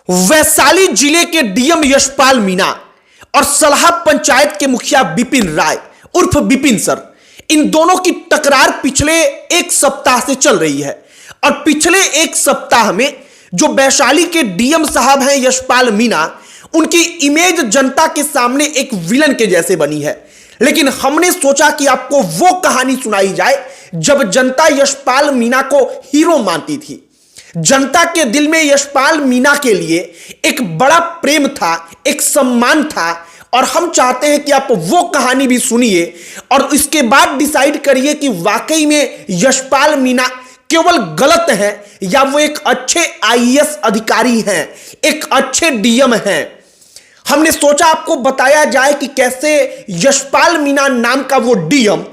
वैशाली जिले के डीएम यशपाल मीणा और सलाह पंचायत के मुखिया विपिन राय उर्फ विपिन सर, इन दोनों की टकरार पिछले एक सप्ताह से चल रही है। और पिछले एक सप्ताह में जो वैशाली के डीएम साहब हैं यशपाल मीणा, उनकी इमेज जनता के सामने एक विलन के जैसे बनी है। लेकिन हमने सोचा कि आपको वो कहानी सुनाई जाए जब जनता यशपाल मीणा को हीरो मानती थी। जनता के दिल में यशपाल मीणा के लिए एक बड़ा प्रेम था, एक सम्मान था। और हम चाहते हैं कि आप वो कहानी भी सुनिए और इसके बाद डिसाइड करिए कि वाकई में यशपाल मीणा केवल गलत है या वो एक अच्छे आईएएस अधिकारी हैं, एक अच्छे डीएम हैं। हमने सोचा आपको बताया जाए कि कैसे यशपाल मीणा नाम का वो डीएम,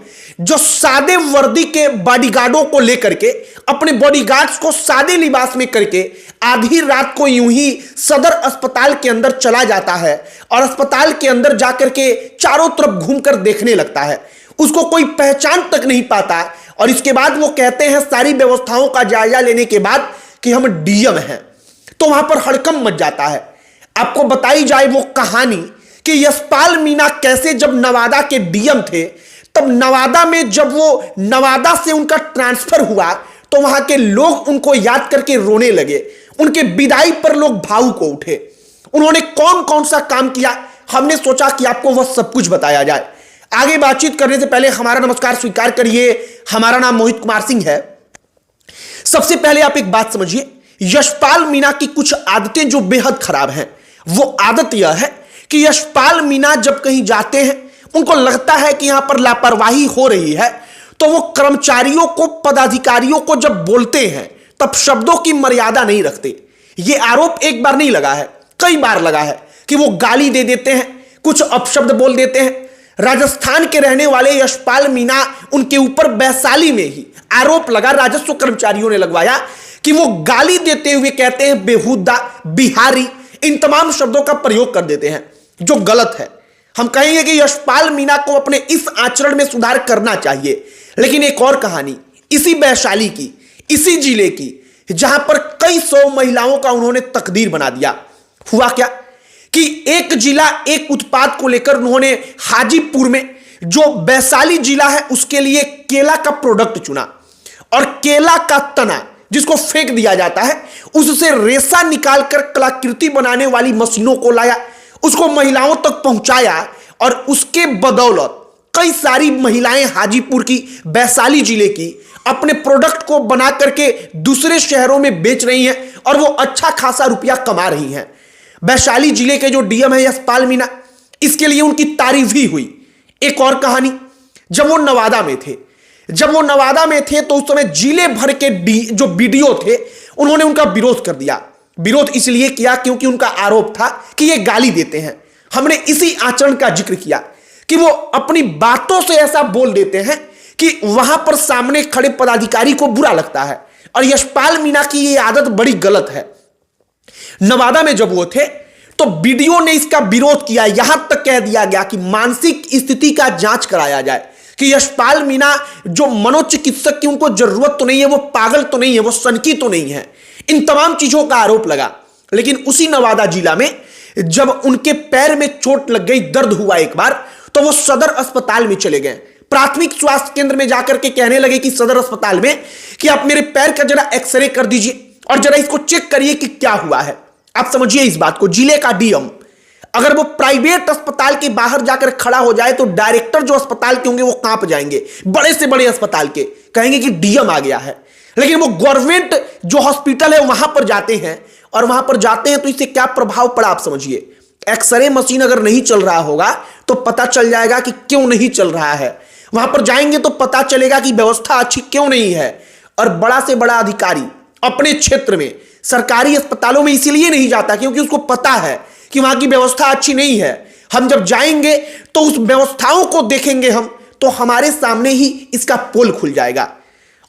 जो सादे वर्दी के बॉडीगार्डों को लेकर के, अपने बॉडीगार्ड्स को सादे लिबास में करके आधी रात को यूं ही सदर अस्पताल के अंदर चला जाता है और अस्पताल के अंदर जाकर के चारों तरफ घूमकर देखने लगता है। उसको कोई पहचान तक नहीं पाता और इसके बाद वो कहते हैं सारी व्यवस्थाओं का जायजा लेने के बाद कि हम डीएम हैं, तो वहां पर हड़कंप मच जाता है। आपको बताई जाए वो कहानी कि यशपाल मीणा कैसे जब नवादा के डीएम थे, तब नवादा में जब वो नवादा से उनका ट्रांसफर हुआ तो वहां के लोग उनको याद करके रोने लगे। उनके विदाई पर लोग भावुक हो उठे। उन्होंने कौन कौन सा काम किया, हमने सोचा कि आपको वह सब कुछ बताया जाए। आगे बातचीत करने से पहले हमारा नमस्कार स्वीकार करिए। हमारा नाम मोहित कुमार सिंह है। सबसे पहले आप एक बात समझिए, यशपाल मीणा की कुछ आदतें जो बेहद खराब हैं। वो आदत यह है कि यशपाल मीणा जब कहीं जाते हैं, उनको लगता है कि यहां पर लापरवाही हो रही है, तो वो कर्मचारियों को, पदाधिकारियों को जब बोलते हैं तब शब्दों की मर्यादा नहीं रखते। ये आरोप एक बार नहीं लगा है, कई बार लगा है कि वो गाली दे देते हैं, कुछ अपशब्द बोल देते हैं। राजस्थान के रहने वाले यशपाल मीणा, उनके ऊपर वैशाली में ही आरोप लगा, राजस्व कर्मचारियों ने लगवाया कि वो गाली देते हुए कहते हैं बेहुदा, बिहारी, इन तमाम शब्दों का प्रयोग कर देते हैं, जो गलत है। हम कहेंगे कि यशपाल मीणा को अपने इस आचरण में सुधार करना चाहिए। लेकिन एक और कहानी इसी वैशाली की, इसी जिले की, जहां पर कई सौ महिलाओं का उन्होंने तकदीर बना दिया। हुआ क्या कि एक जिला एक उत्पाद को लेकर उन्होंने हाजीपुर में, जो वैशाली जिला है, उसके लिए केला का प्रोडक्ट चुना और केला का तना जिसको फेंक दिया जाता है, उससे रेशा निकालकर कलाकृति बनाने वाली मशीनों को लाया, उसको महिलाओं तक पहुंचाया और उसके बदौलत कई सारी महिलाएं हाजीपुर की, वैशाली जिले की, अपने प्रोडक्ट को बना करके दूसरे शहरों में बेच रही हैं और वो अच्छा खासा रुपया कमा रही हैं। वैशाली जिले के जो डीएम है यशपाल मीणा, इसके लिए उनकी तारीफ ही हुई। एक और कहानी, जब वो नवादा में थे तो उस समय जिले भर के जो बीडीओ थे, उन्होंने उनका विरोध कर दिया। विरोध इसलिए किया क्योंकि उनका आरोप था कि ये गाली देते हैं। हमने इसी आचरण का जिक्र किया कि वो अपनी बातों से ऐसा बोल देते हैं कि वहां पर सामने खड़े पदाधिकारी को बुरा लगता है। और यशपाल मीणा की ये आदत बड़ी गलत है। नवादा में जब वो थे तो बीडीओ ने इसका विरोध किया, यहां तक कह दिया गया कि मानसिक स्थिति का जांच कराया जाए कि यशपाल मीणा जो मनोचिकित्सक की उनको जरूरत तो नहीं है, वो पागल तो नहीं है, वो सनकी तो नहीं है। इन तमाम चीजों का आरोप लगा। लेकिन उसी नवादा जिला में जब उनके पैर में चोट लग गई, दर्द हुआ एक बार, तो वो सदर अस्पताल में चले गए। प्राथमिक स्वास्थ्य केंद्र में जाकर के कहने लगे कि सदर अस्पताल में कि आप मेरे पैर का जरा एक्सरे कर दीजिए और जरा इसको चेक करिए कि क्या हुआ है। आप समझिए इस बात को, जिले का डीएम अगर वो प्राइवेट अस्पताल के बाहर जाकर खड़ा हो जाए तो डायरेक्टर जो अस्पताल के होंगे वो कांप जाएंगे, बड़े से बड़े अस्पताल के, कहेंगे कि डीएम आ गया है। लेकिन वो गवर्नमेंट जो हॉस्पिटल है वहां पर जाते हैं और वहां पर जाते हैं तो इससे क्या प्रभाव पड़ा आप समझिए। एक्सरे मशीन अगर नहीं चल रहा होगा तो पता चल जाएगा कि क्यों नहीं चल रहा है। वहां पर जाएंगे तो पता चलेगा कि व्यवस्था अच्छी क्यों नहीं है। और बड़ा से बड़ा अधिकारी अपने क्षेत्र में सरकारी अस्पतालों में इसीलिए नहीं जाता क्योंकि उसको पता है कि वहां की व्यवस्था अच्छी नहीं है। हम जब जाएंगे तो उस व्यवस्थाओं को देखेंगे हम, तो हमारे सामने ही इसका पोल खुल जाएगा।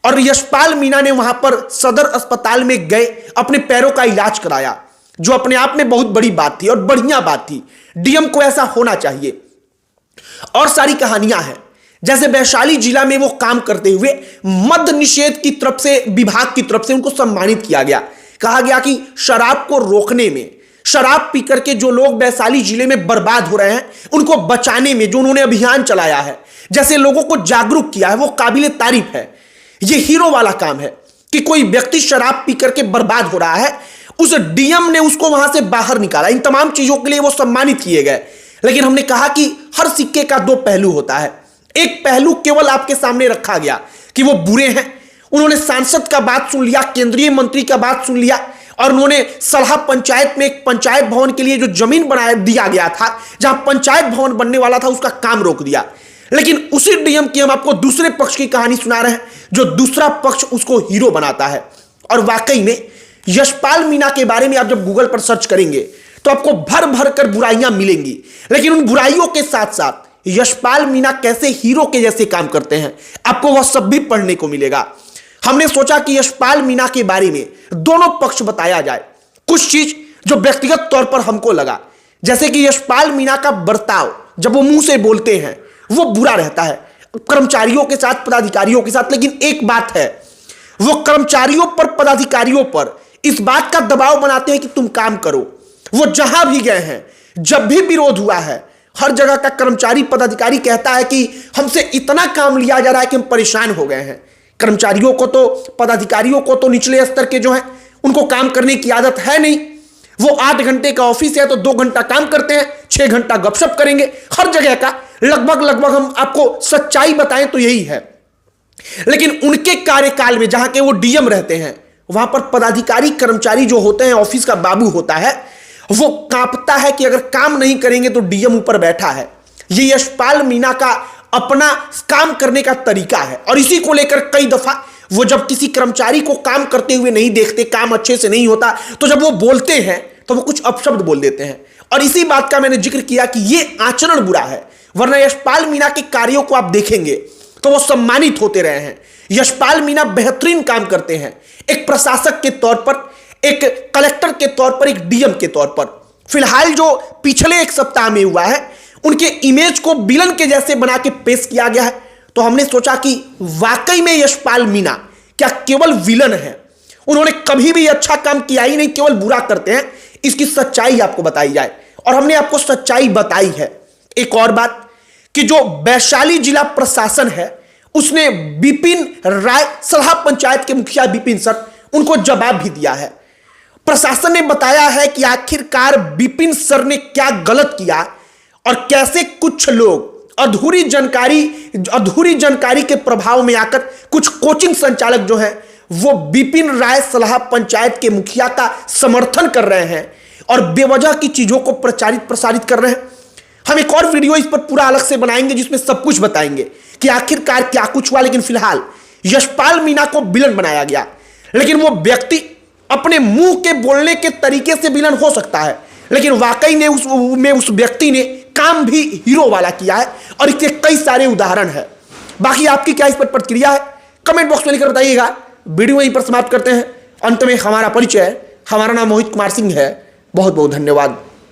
और यशपाल मीणा ने वहां पर सदर अस्पताल में गए, अपने पैरों का इलाज कराया, जो अपने आप में बहुत बड़ी बात थी और बढ़िया बात थी। डीएम को ऐसा होना चाहिए। और सारी कहानियां हैं, जैसे वैशाली जिला में वो काम करते हुए मद्य निषेध की तरफ से, विभाग की तरफ से उनको सम्मानित किया गया। कहा गया कि शराब को रोकने में, शराब पी करके जो लोग वैशाली जिले में बर्बाद हो रहे हैं उनको बचाने में जो उन्होंने अभियान चलाया है, जैसे लोगों को जागरूक किया है, वो काबिले तारीफ है। ये हीरो वाला काम है कि कोई व्यक्ति शराब पी करके बर्बाद हो रहा है, उस डीएम ने उसको वहां से बाहर निकाला। इन तमाम चीजों के लिए वो सम्मानित किए गए। लेकिन हमने कहा कि हर सिक्के का दो पहलू होता है। एक पहलू केवल आपके सामने रखा गया कि वो बुरे हैं, उन्होंने सांसद का बात सुन लिया, केंद्रीय मंत्री का बात सुन लिया, और उन्होंने सलहा पंचायत में एक पंचायत भवन के लिए जो जमीन बना दिया गया था, जहां पंचायत भवन बनने वाला था, उसका काम रोक दिया। लेकिन उसी डीएम की हम आपको दूसरे पक्ष की कहानी सुना रहे हैं, जो दूसरा पक्ष उसको हीरो बनाता है। और वाकई में यशपाल मीणा के बारे में आप जब गूगल पर सर्च करेंगे तो आपको भर भर कर बुराइयां मिलेंगी, लेकिन उन बुराइयों के साथ साथ यशपाल मीणा कैसे हीरो के जैसे काम करते हैं, आपको वह सब भी पढ़ने को मिलेगा। हमने सोचा कि यशपाल मीणा के बारे में दोनों पक्ष बताया जाए। कुछ चीज जो व्यक्तिगत तौर पर हमको लगा, जैसे कि यशपाल मीणा का बर्ताव जब वो मुंह से बोलते हैं वो बुरा रहता है कर्मचारियों के साथ, पदाधिकारियों के साथ। लेकिन एक बात है, वो कर्मचारियों पर, पदाधिकारियों पर इस बात का दबाव बनाते हैं कि तुम काम करो। वो जहां भी गए हैं, जब भी विरोध हुआ है, हर जगह का कर्मचारी, पदाधिकारी कहता है कि हमसे इतना काम लिया जा रहा है कि हम परेशान हो गए हैं। कर्मचारियों को तो, पदाधिकारियों को तो निचले स्तर के जो हैं उनको काम करने की आदत है नहीं। वो 8 घंटे का ऑफिस है तो 2 घंटा काम करते हैं, 6 घंटा गपशप करेंगे। हर जगह का लगभग हम आपको सच्चाई बताएं तो यही है। लेकिन उनके कार्यकाल में जहां के वो डीएम रहते हैं, वहां पर पदाधिकारी, कर्मचारी जो होते हैं, ऑफिस का बाबू होता है, वो कांपता है कि अगर काम नहीं करेंगे तो डीएम ऊपर बैठा है। ये यशपाल मीणा का अपना काम करने का तरीका है। और इसी को लेकर कई दफा वो जब किसी कर्मचारी को काम करते हुए नहीं देखते, काम अच्छे से नहीं होता, तो जब वो बोलते हैं तो वो कुछ अपशब्द बोल देते हैं। और इसी बात का मैंने जिक्र किया कि ये आचरण बुरा है, वरना यशपाल मीणा के कार्यों को आप देखेंगे तो वो सम्मानित होते रहे हैं। यशपाल मीणा बेहतरीन काम करते हैं, एक प्रशासक के तौर पर, एक कलेक्टर के तौर पर, एक डीएम के तौर पर। फिलहाल जो पिछले एक सप्ताह में हुआ है, उनके इमेज को विलन के जैसे बना के पेश किया गया है। तो हमने सोचा कि वाकई में यशपाल मीणा क्या केवल विलन है, उन्होंने कभी भी अच्छा काम किया ही नहीं, केवल बुरा करते हैं। इसकी सच्चाई आपको बताई जाए, और हमने आपको सच्चाई बताई है। एक और बात कि जो वैशाली जिला प्रशासन है, उसने विपिन राय, सलहा पंचायत के मुखिया विपिन सर, उनको जवाब भी दिया है। प्रशासन ने बताया है कि आखिरकार विपिन सर ने क्या गलत किया और कैसे कुछ लोग अधूरी जानकारी के प्रभाव में आकर कुछ कोचिंग संचालक जो हैं वो विपिन राय सलहा पंचायत के मुखिया का समर्थन कर रहे हैं और बेवजह की चीजों को प्रसारित कर रहे हैं। हम एक और वीडियो इस पर पूरा अलग से बनाएंगे जिसमें सब कुछ बताएंगे कि आखिरकार क्या कुछ हुआ। लेकिन फिलहाल यशपाल मीणा को विलन बनाया गया, लेकिन वो व्यक्ति अपने मुंह के बोलने के तरीके से विलन हो सकता है, लेकिन वाकई में उस व्यक्ति ने काम भी हीरो वाला किया है, और इसके कई सारे उदाहरण है। बाकी आपकी क्या इस पर प्रतिक्रिया है, कमेंट बॉक्स में लिखकर बताइएगा। वीडियो यहीं पर समाप्त करते हैं। अंत में हमारा परिचय, हमारा नाम मोहित कुमार सिंह है। बहुत बहुत धन्यवाद।